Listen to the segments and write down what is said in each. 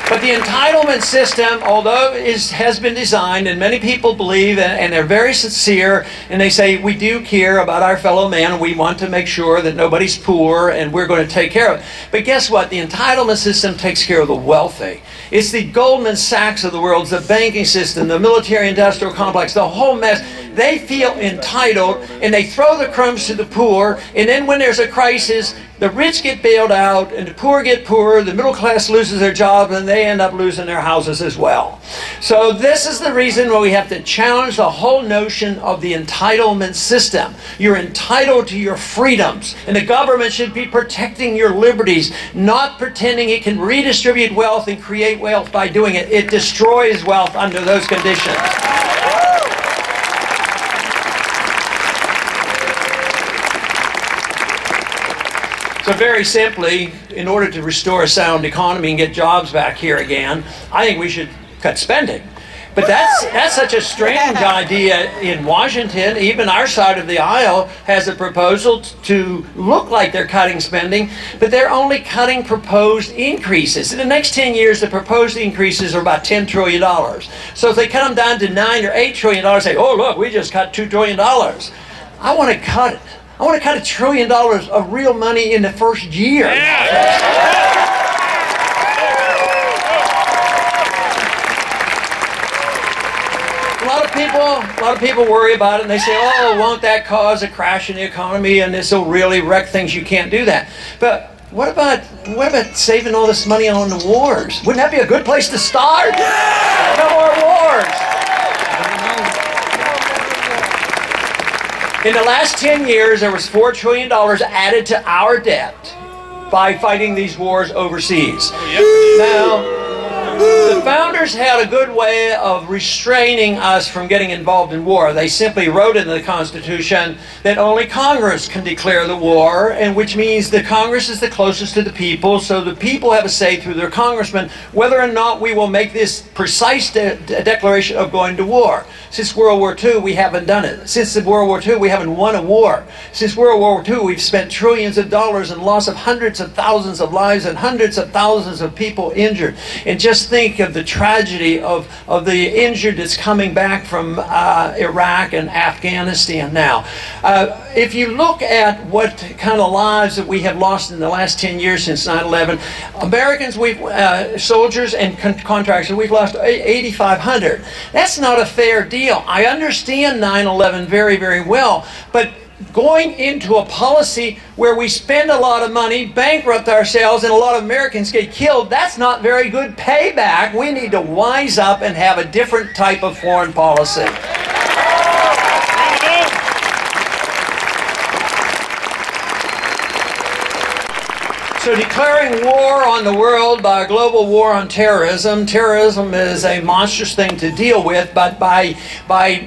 But the entitlement system, although has been designed, and many people believe, and they're very sincere, and they say, we do care about our fellow man, and we want to make sure that nobody's poor, and we're going to take care of it. But guess what? The entitlement system takes care of the wealthy. It's the Goldman Sachs of the world, it's the banking system, the military-industrial complex, the whole mess. They feel entitled, and they throw the crumbs to the poor, and then when there's a crisis, the rich get bailed out, and the poor get poorer, the middle class loses their jobs, and they end up losing their houses as well. So this is the reason why we have to challenge the whole notion of the entitlement system. You're entitled to your freedoms, and the government should be protecting your liberties, not pretending it can redistribute wealth and create wealth by doing it. It destroys wealth under those conditions. So very simply, in order to restore a sound economy and get jobs back here again, I think we should cut spending. But that's such a strange idea in Washington. Even our side of the aisle has a proposal to look like they're cutting spending, but they're only cutting proposed increases. In the next 10 years, the proposed increases are about $10 trillion. So if they cut them down to $9 or $8 trillion, say, oh, look, we just cut $2 trillion. I want to cut it. I want to cut $1 trillion of real money in the first year. A lot of people worry about it, and they say, oh, won't that cause a crash in the economy, and this will really wreck things? You can't do that. But what about saving all this money on the wars? Wouldn't that be a good place to start? No more wars. In the last 10 years, there was $4 trillion added to our debt by fighting these wars overseas. Now, the founders had a good way of restraining us from getting involved in war. They simply wrote in the Constitution that only Congress can declare the war, and which means the Congress is the closest to the people, so the people have a say through their congressmen whether or not we will make this precise declaration of going to war. Since World War II, we haven't done it. Since World War II, we haven't won a war. Since World War II, we've spent trillions of dollars and loss of hundreds of thousands of lives and hundreds of thousands of people injured. And just think of the tragedy of the injured that's coming back from Iraq and Afghanistan now. If you look at what kind of lives that we have lost in the last 10 years since 9/11, Americans, soldiers and contractors, we've lost 8,500. That's not a fair deal. I understand 9/11 very, very well, but going into a policy where we spend a lot of money, bankrupt ourselves, and a lot of Americans get killed, that's not very good payback. We need to wise up and have a different type of foreign policy. So declaring war on the world by a global war on terrorism, terrorism is a monstrous thing to deal with, but by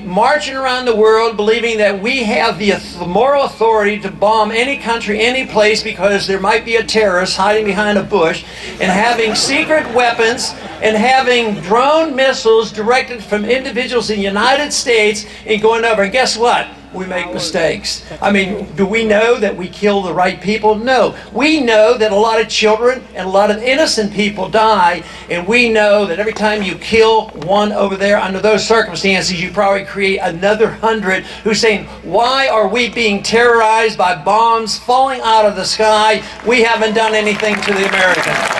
marching around the world believing that we have the moral authority to bomb any country, any place, because there might be a terrorist hiding behind a bush, and having secret weapons, and having drone missiles directed from individuals in the United States and going over, and guess what? We make mistakes. I mean, do we know that we kill the right people? No. We know that a lot of children and a lot of innocent people die, and we know that every time you kill one over there under those circumstances, you probably create another 100 who's saying, why are we being terrorized by bombs falling out of the sky? We haven't done anything to the Americans.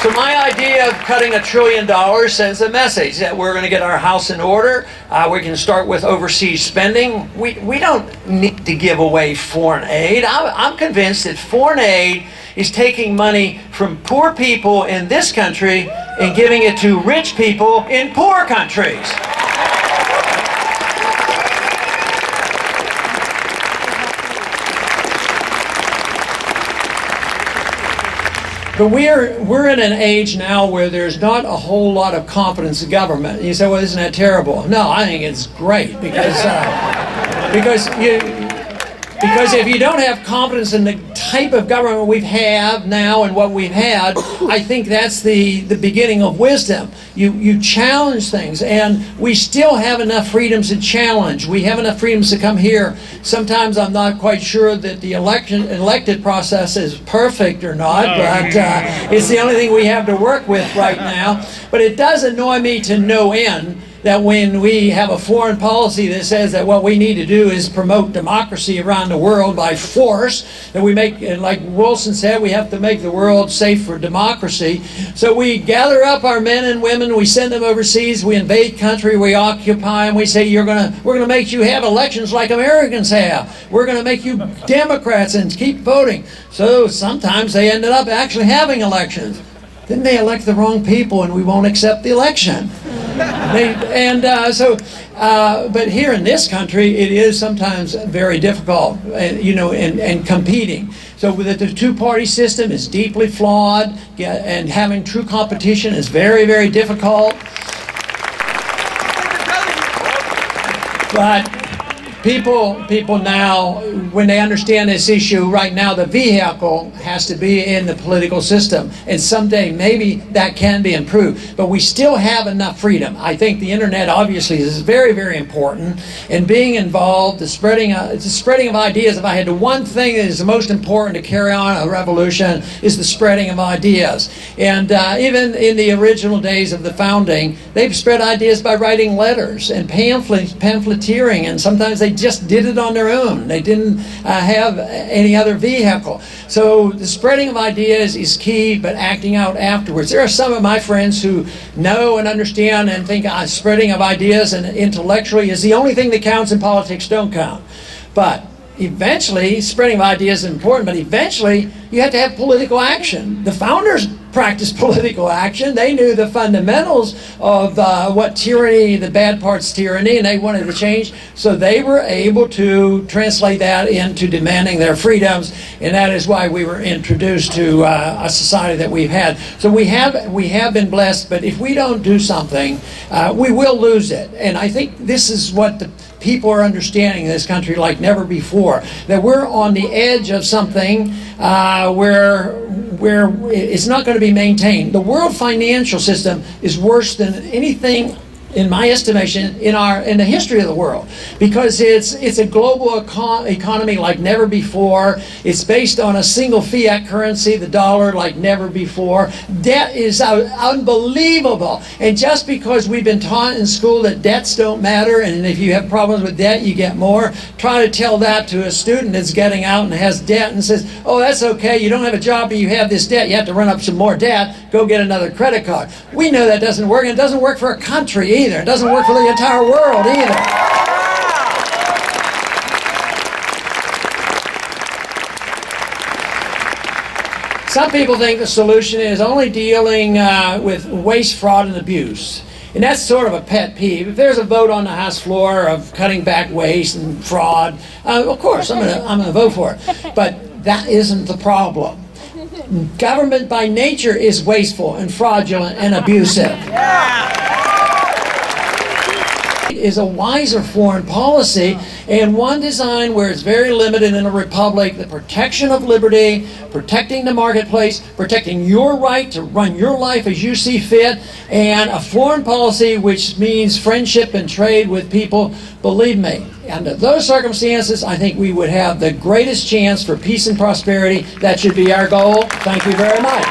So my idea of cutting $1 trillion sends a message that we're going to get our house in order. We can start with overseas spending. We don't need to give away foreign aid. I'm convinced that foreign aid is taking money from poor people in this country and giving it to rich people in poor countries. But we're in an age now where there's not a whole lot of confidence in government. You say, well, isn't that terrible? No, I think it's great because Because if you don't have confidence in the type of government we have now and what we've had, I think that's the beginning of wisdom. You challenge things, and we still have enough freedoms to challenge. We have enough freedoms to come here. Sometimes I'm not quite sure that the elected process is perfect or not, but it's the only thing we have to work with right now. But it does annoy me to no end that when we have a foreign policy that says that what we need to do is promote democracy around the world by force, that we make, like Wilson said, we have to make the world safe for democracy. So we gather up our men and women, we send them overseas, we invade country, we occupy, and we say, we're gonna make you have elections like Americans have. We're gonna make you Democrats and keep voting. So sometimes they ended up actually having elections. Then they elect the wrong people and we won't accept the election. But here in this country, it is sometimes very difficult, and competing. So the two-party system is deeply flawed, and having true competition is very, very difficult. But people now, when they understand this issue, right now the vehicle has to be in the political system, and someday maybe that can be improved, but we still have enough freedom. I think the internet obviously is very, very important, and being involved, the spreading of ideas. If I had one thing that is the most important to carry on a revolution, is the spreading of ideas. And even in the original days of the founding, they've spread ideas by writing letters and pamphleteering, and sometimes they just did it on their own. They didn't have any other vehicle. So the spreading of ideas is key, but acting out afterwards. There are some of my friends who know and understand and think spreading of ideas and intellectually is the only thing that counts, and politics don't count. But eventually, spreading of ideas is important, but eventually you have to have political action. The founders practiced political action. They knew the fundamentals of what tyranny, the bad parts of tyranny, and they wanted to change. So they were able to translate that into demanding their freedoms, and that is why we were introduced to a society that we've had. So we have been blessed, but if we don't do something, we will lose it. And I think this is what the people are understanding in this country like never before, that we're on the edge of something where it's not going to be maintained. The world financial system is worse than anything, in my estimation, in the history of the world, because it's a global economy like never before. It's based on a single fiat currency, the dollar, like never before. Debt is unbelievable, and just because we've been taught in school that debts don't matter, and if you have problems with debt, you get more, try to tell that to a student that's getting out and has debt and says, oh, that's okay, you don't have a job, but you have this debt, you have to run up some more debt, go get another credit card. We know that doesn't work, and it doesn't work for a country either. It doesn't work for the entire world either. Some people think the solution is only dealing with waste, fraud, and abuse. And that's sort of a pet peeve. If there's a vote on the House floor of cutting back waste and fraud, of course I'm gonna vote for it. But that isn't the problem. Government by nature is wasteful and fraudulent and abusive. Is a wiser foreign policy, and one design where it's very limited in a republic, the protection of liberty, protecting the marketplace, protecting your right to run your life as you see fit, and a foreign policy which means friendship and trade with people. Believe me, under those circumstances, I think we would have the greatest chance for peace and prosperity. That should be our goal. Thank you very much.